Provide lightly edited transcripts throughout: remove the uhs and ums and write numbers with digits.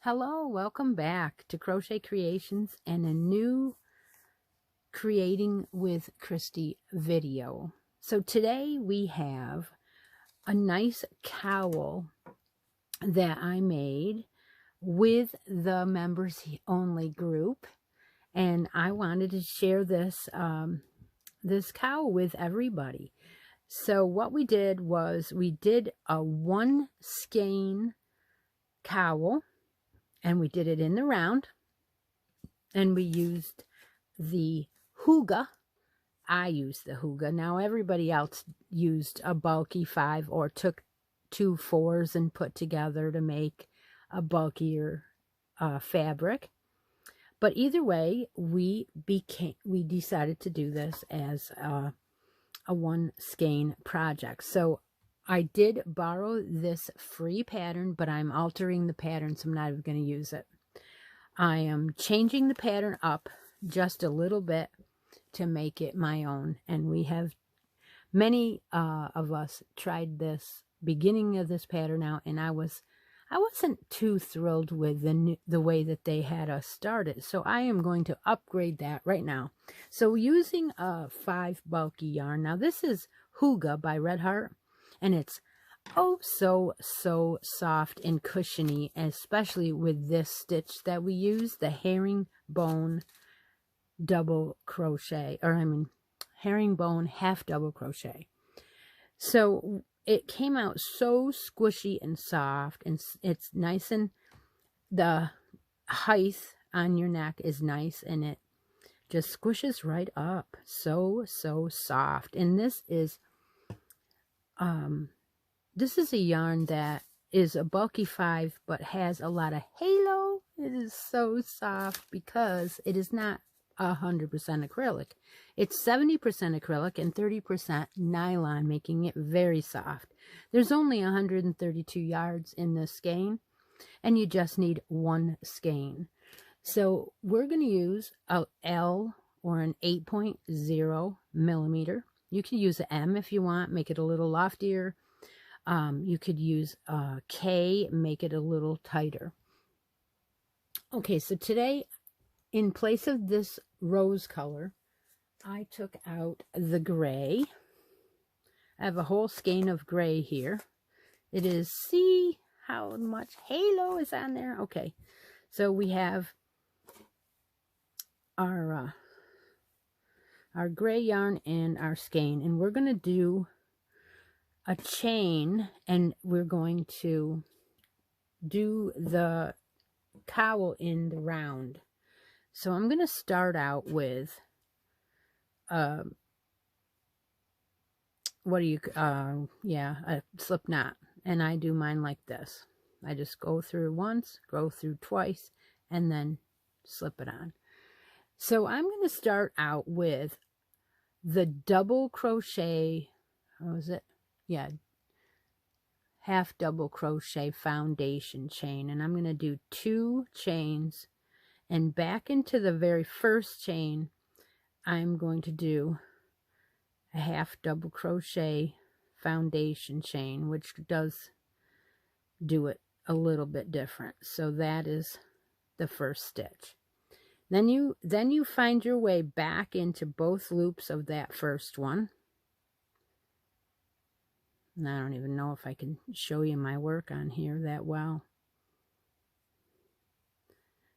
Hello, welcome back to Crochet Creations and a new Creating with Christi video. So today we have a nice cowl that I made with the members only group, and I wanted to share this this cowl with everybody. So what we did was we did a 1 skein cowl, and we did it in the round, and we used the hygge. I used the hygge. Now everybody else used a bulky 5 or took 2 4s and put together to make a bulkier fabric. But either way, we decided to do this as a 1 skein project. So I did borrow this free pattern, but I'm altering the pattern, so I'm not even going to use it. I am changing the pattern up just a little bit to make it my own. And we have many of us tried this beginning of this pattern out, and I wasn't too thrilled with the way that they had us started. So I am going to upgrade that right now. So using a 5 bulky yarn. Now this is Hygge by Red Heart. And it's oh so soft and cushiony, especially with this stitch that we use, the herringbone double crochet, or I mean herringbone half double crochet. So it came out so squishy and soft, and it's nice, and the height on your neck is nice, and it just squishes right up. So soft. And this is a yarn that is a bulky 5, but has a lot of halo. It is so soft because it is not 100% acrylic. It's 70% acrylic and 30% nylon, making it very soft. There's only 132 yards in this skein, and you just need 1 skein. So we're going to use a L or an 8.0 millimeter. You can use an M if you want, make it a little loftier. You could use a K, make it a little tighter. Okay, so today, in place of this rose color, I took out the gray. I have a whole skein of gray here. It is, see how much halo is on there? Okay, so we have our gray yarn and our skein, and we're going to do a chain, and we're going to do the cowl in the round. So I'm going to start out with a slip knot, and I do mine like this. I just go through once, go through twice, and then slip it on. So I'm going to start out with the double crochet, what was it? Yeah, half double crochet foundation chain, and I'm going to do 2 chains, and back into the very first chain I'm going to do a half double crochet foundation chain, which does do it a little bit different. So that is the first stitch. Then you find your way back into both loops of that first one. And I don't even know if I can show you my work on here that well.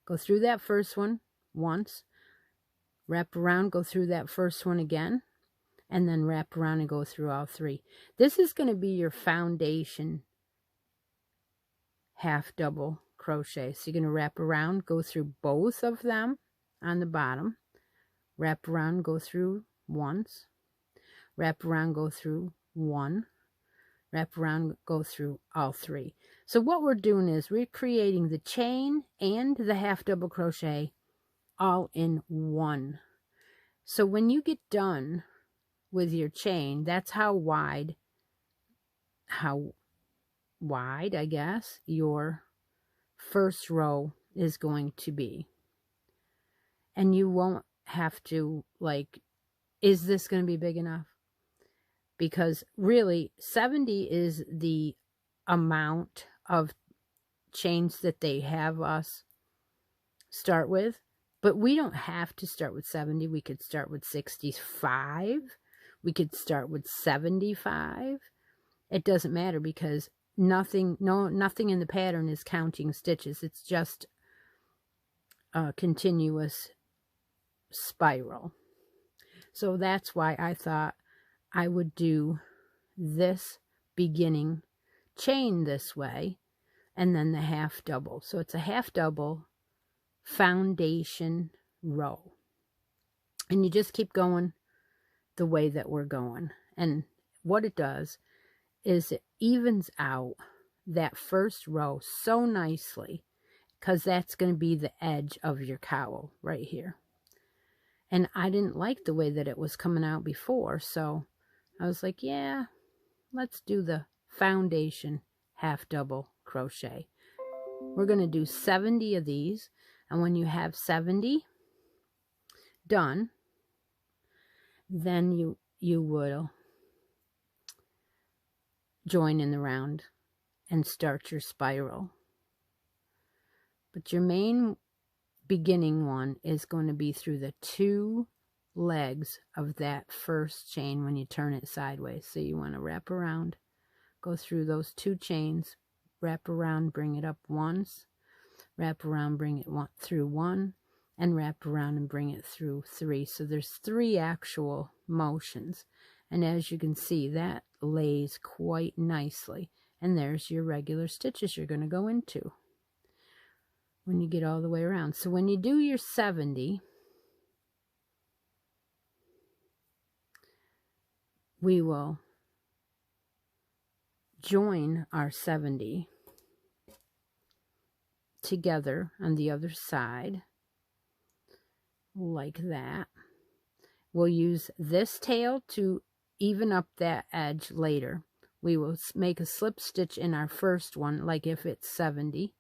Go through that first one once, wrap around, go through that first one again, and then wrap around and go through all 3. This is going to be your foundation half double crochet. So you're going to wrap around, go through both of them on the bottom, wrap around, go through once, wrap around, go through 1, wrap around, go through all 3. So what we're doing is we're creating the chain and the half double crochet all in one. So when you get done with your chain, that's how wide, I guess, your first row is going to be. And you won't have to, like, is this going to be big enough? Because really 70 is the amount of chains that they have us start with, but we don't have to start with 70. We could start with 65. We could start with 75. It doesn't matter, because nothing in the pattern is counting stitches. It's just a continuous spiral. So that's why I thought I would do this beginning chain this way, and then the half double. So it's a half double foundation row, and you just keep going the way that we're going. And what it does is it evens out that first row so nicely, because that's going to be the edge of your cowl right here. And I didn't like the way that it was coming out before, so I was like, yeah, let's do the foundation half double crochet. We're going to do 70 of these, and when you have 70 done, then you will join in the round and start your spiral. But your main beginning one is going to be through the 2 legs of that first chain when you turn it sideways. So you want to wrap around, go through those 2 chains, wrap around, bring it up once, wrap around, bring it through 1, and wrap around and bring it through 3. So there's 3 actual motions, and as you can see, that lays quite nicely. And there's your regular stitches you're going to go into when you get all the way around. So when you do your 70, we will join our 70 together on the other side, like that. We'll use this tail to even up that edge later. We will make a slip stitch in our first one, like if it's 70,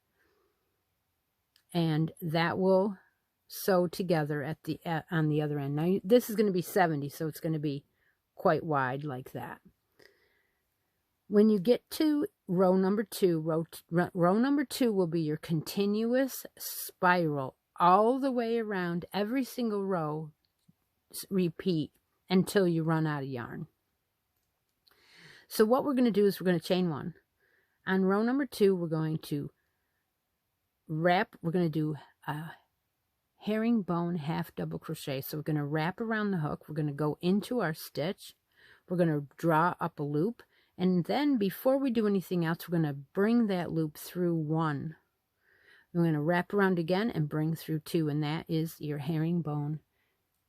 and that will sew together at the on the other end. Now this is going to be 70, so it's going to be quite wide like that. When you get to row number 2, row number 2 will be your continuous spiral all the way around. Every single row, repeat until you run out of yarn. So what we're going to do is we're going to chain 1. On row number 2, we're going to do a herringbone half double crochet. So we're going to wrap around the hook. We're going to go into our stitch. We're going to draw up a loop. And then before we do anything else, we're going to bring that loop through 1. We're going to wrap around again and bring through 2. And that is your herringbone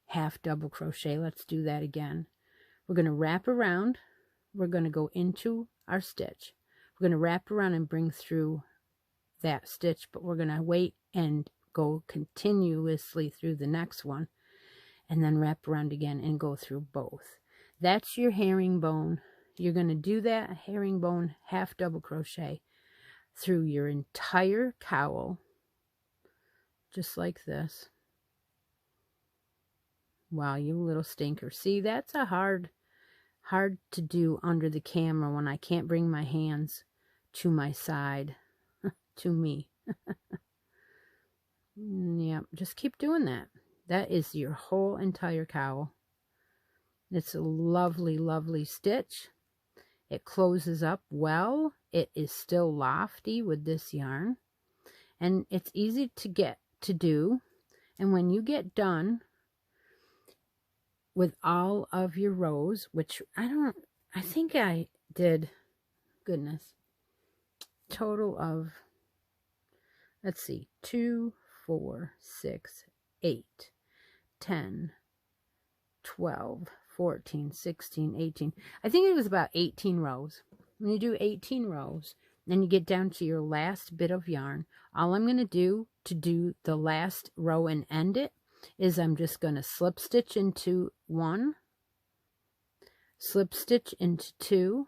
half double crochet. Let's do that again. We're going to wrap around. We're going to go into our stitch. We're going to wrap around and bring through that stitch, but we're going to wait and go continuously through the next one, and then wrap around again and go through both. That's your herringbone. You're going to do that herringbone half double crochet through your entire cowl, just like this. Wow, you little stinker. See, that's a hard to do under the camera when I can't bring my hands to my side, to me. Yeah, just keep doing that. That is your whole entire cowl. It's a lovely, lovely stitch. It closes up well. It is still lofty with this yarn, and it's easy to get to do. And when you get done, with all of your rows, which I think I did, goodness, total of, let's see, 2, 4, 6, 8, 10, 12, 14, 16, 18. I think it was about 18 rows. When you do 18 rows, then you get down to your last bit of yarn. All I'm going to do the last row and end it is I'm just going to slip stitch into 1, slip stitch into 2,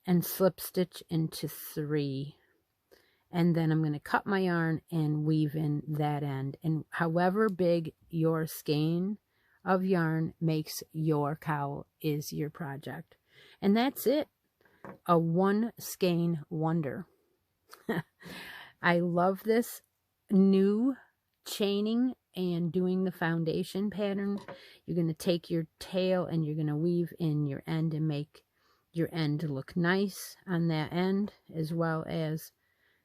and slip stitch into 3. And then I'm going to cut my yarn and weave in that end. And however big your skein of yarn makes your cowl is your project. And that's it. A one skein wonder. I love this new chaining and doing the foundation pattern. You're going to take your tail and you're going to weave in your end and make your end look nice on that end, as well as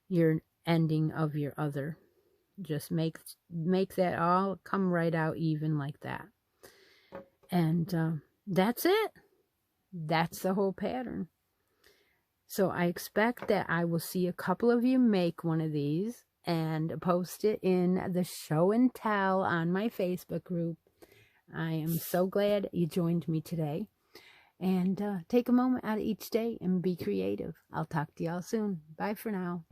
your ending of your other. Just make that all come right out even like that. And that's it. That's the whole pattern. So I expect that I will see a couple of you make one of these and post it in the show and tell on my Facebook group. I am so glad you joined me today. And take a moment out of each day and be creative. I'll talk to y'all soon. Bye for now.